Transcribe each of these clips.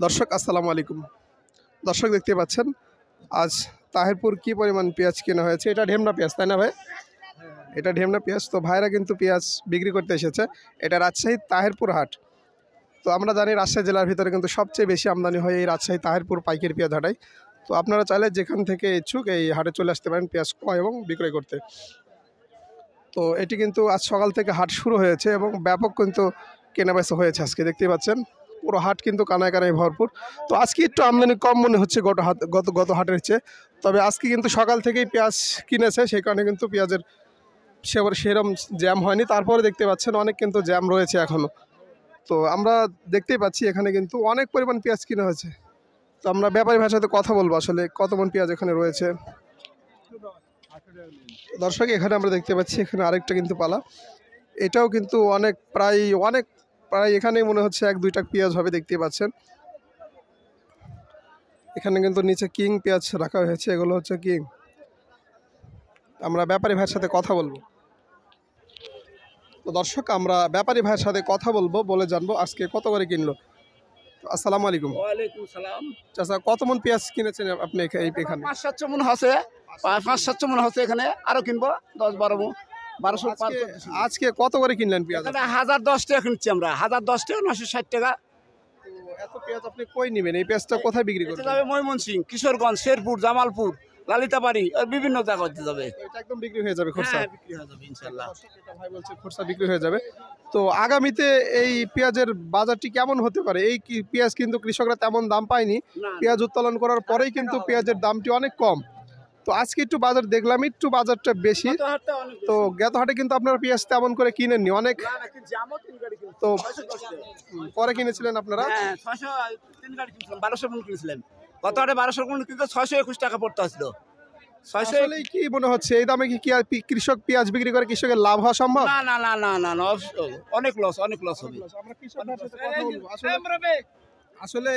দর্শক আসসালামু আলাইকুম। দর্শক দেখতে পাচ্ছেন আজ তাহিরপুর কি পরিমাণ পেঁয়াজ কেনা হয়েছে। এটা ঢেমনা পেঁয়াজ, তাই না ভাই? এটা ঢেমনা পেঁয়াজ। তো ভাইরা কিন্তু পেঁয়াজ বিক্রি করতে এসেছে। এটা রাজশাহী তাহিরপুর হাট। তো আমরা জানি রাজশাহী জেলার ভিতরে কিন্তু সবচেয়ে বেশি আমদানি হয় এই রাজশাহী তাহিরপুর পাইকারি পেঁয়াজ হাটায়। তো আপনারা চাইলে যেখান থেকে ইচ্ছুক এই হাটে চলে আসতে পারেন পেঁয়াজ ক্রয় এবং বিক্রয় করতে। তো এটি কিন্তু আজ সকাল থেকে হাট শুরু হয়েছে এবং ব্যাপক কিন্তু কেনাবেচা হয়েছে। আজকে দেখতেই পাচ্ছেন পুরো হাট কিন্তু কানায় কানায় ভরপুর। তো আজকে একটু আমদানি কম মনে হচ্ছে গত হাটের চেয়ে। তবে আজকে কিন্তু সকাল থেকেই পেঁয়াজ কিনেছে, সেই কারণে কিন্তু পেঁয়াজের সেরকম জ্যাম হয়নি। তারপরে দেখতে পাচ্ছেন অনেক কিন্তু জ্যাম রয়েছে এখনও। তো আমরা দেখতেই পাচ্ছি এখানে কিন্তু অনেক পরিমাণ পেঁয়াজ কিনা হয়েছে। তো আমরা ব্যাপারী ভাইয়ের সাথে কথা বলবো আসলে কত মন পেঁয়াজ এখানে রয়েছে। দর্শক এখানে আমরা দেখতে পাচ্ছি এখানে আরেকটা কিন্তু পালা, এটাও কিন্তু প্রায় এখানেই মনে হচ্ছে 1-2 টাক পেঁয়াজ হবে। দেখতে পাচ্ছেন এখানে কিন্তু নিচে কিং পেঁয়াজ রাখা হয়েছে, এগুলো হচ্ছে কিং। আমরা ব্যাপারী ভাইয়ের সাথে কথা বলবো। তো দর্শক আমরা ব্যাপারী ভাইয়ের সাথে কথা বলবো, বলে জানবো আজকে কত করে কিনলো। আসসালামু আলাইকুম। ওয়ালাইকুম সালাম। চাচা কত মন পেঁয়াজ কিনেছেন আপনি এখানে? 500-700 মন আছে, 500-700 মন আছে এখানে, আরো কিনবো 10-12 মন। 1200 আজকে কত করে কিনলেন পেঁয়াজ? 1010 টাকা কিনছি আমরা, 1010 টাকা, 960 টাকা। এত পেঁয়াজ আপনি কই নেবেন? এই পেঁয়াজটা কোথায় বিক্রি করবেন? যাবে ময়মনসিংহ, কিশোরগঞ্জ, শেরপুর, জামালপুর, লালিতাবাড়ি আর বিভিন্ন জায়গাতে যাবে। এটা একদম বিক্রি হয়ে যাবে খরচা? হ্যাঁ, বিক্রি হয়ে যাবে ইনশাআল্লাহ। ভাই বলছে খরচা বিক্রি হয়ে যাবে। তো আগামীতে এই পেঁয়াজের বাজারটি কেমন হতে পারে? এই পেঁয়াজ কিন্তু কৃষকরা তেমন দাম পায়নি, পেঁয়াজ উত্তোলন করার পরেই কিন্তু পেঁয়াজের দামটি অনেক কম। তো আজকে একটু বাজার দেখলাম, একটু বাজারটা বেশি। তো গত হাটে কিন্তু আপনারা পেঁয়াজ তেমন করে কিনেননি, অনেক তো পরে কিনেছিলেন আপনারা? 1200 মন কিনেছিলাম গত হাটে, 1200 মন কিন্তু 621 টাকা পড়তে আসলো। আসলে কি মনে হচ্ছে এই দামে কি কৃষক পেঁয়াজ বিক্রি করে কৃষকের লাভ হওয়া সম্ভব? না না না না না না, অনেক লস হবে। আসলে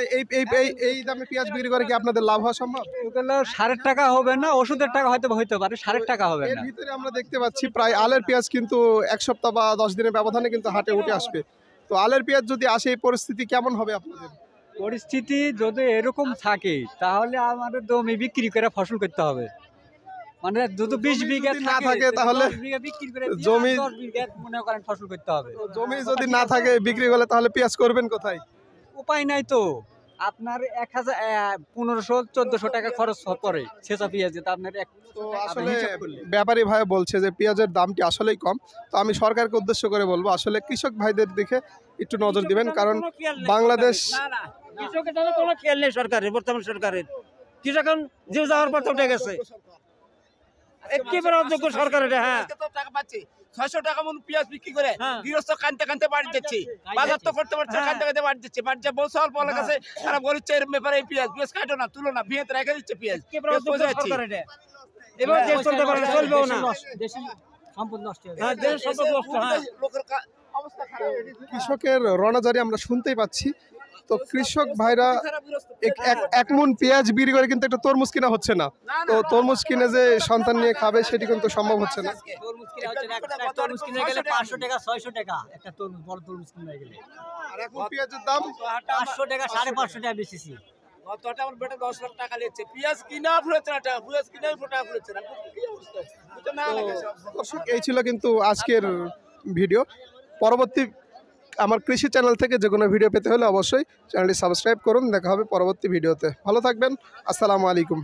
এই দামে পেঁয়াজ বিক্রি করে কি আপনাদের লাভ হওয়া সম্ভব? 60 টাকা হবে না, ওষুধের টাকা হয়তো হতে পারে, 60 টাকা হবে এর না। ভিতরে আমরা দেখতে পাচ্ছি প্রায় আলের পেঁয়াজ কিন্তু 1 সপ্তাহ বা 10 দিনের ব্যবধানে কিন্তু হাটে উঠে আসবে। তো আলের পেঁয়াজ যদি আসে এই পরিস্থিতি কেমন হবে আপনাদের? পরিস্থিতি যদি এরকম থাকে তাহলে আমাদের জমি বিক্রি করে ফসল করতে হবে। মানে যদি 20 বিঘা না থাকে তাহলে বিক্রি করে জমি 10 বিঘা মনে করেন ফসল করতে হবে। জমি যদি না থাকে বিক্রি করলে তাহলে পেঁয়াজ করবেন কোথায়? উপায় নাই তো। আপনার 1500-1400 টাকা খরচ পড়ে সেসব পেঁয়াজে। তো আপনার তো আসলে ব্যাপারী ভাই বলছে যে পেঁয়াজের দামটি আসলেই কম। তো আমি সরকারকে উদ্দেশ্য করে বলবো আসলে কৃষক ভাইদের দিকে একটু নজর দিবেন, কারণ বাংলাদেশ কৃষকের জন্য কোনো খেয়াল নেই সরকারের, বর্তমান সরকারের। কৃষক জীব যাওয়ার পর তো উঠে গেছে একেবারে অযোগ্য সরকারের। হ্যাঁ, টাকা পাচ্ছে 600 টাকা মন পেঁয়াজ বিক্রি করে গৃহস্থ কানতে বাড়ি যাচ্ছে, বাজার তো করতে পারছে, কানতে বাড়ি যাচ্ছে। বাড়ি যা বলছে অল্প অনেক আছে, তারা বলছে এর ব্যাপারে এই পেঁয়াজ কাটো না, তুলো না, ভিয়েতে রেখে দিচ্ছে পেঁয়াজ। এবার দেশ চলতে পারে, চলবেও না, সম্পদ নষ্ট হবে। হ্যাঁ, দেশ সম্পদ নষ্ট। হ্যাঁ, লোকের অবস্থা খারাপ। কৃষকের রণাজারি আমরা শুনতেই পাচ্ছি। তো কৃষক ভাইরা এক মন পেঁয়াজ বিক্রি করে কিন্তু একটা তরমুজ কিনা হচ্ছে না। তো তরমুজ কিনে যে সন্তান নিয়ে খাবে সেটি কিন্তু সম্ভব হচ্ছে না। তরমুজ কিনে গেলে 500 টাকা 600 টাকা একটা তরমুজ, বড় তরমুজ কিনে গেলে। আর এখন পেঁয়াজের দাম 500 টাকা 550 টাকা বেশিছি। গতটা আমার বেটা 10 লাখ টাকা নিচ্ছে, পেঁয়াজ কিনা ফুলেছে না, টাকা পেঁয়াজ কিনা টাকা ফুলেছে না, কি অবস্থা বুঝতে না লাগে। দর্শক এই ছিল কিন্তু আজকের ভিডিও। পরবর্তী আমার কৃষি চ্যানেল থেকে যে কোনো ভিডিও পেতে হলে অবশ্যই চ্যানেলটি সাবস্ক্রাইব করুন। দেখা হবে পরবর্তী ভিডিওতে। ভালো থাকবেন। আসসালামু আলাইকুম।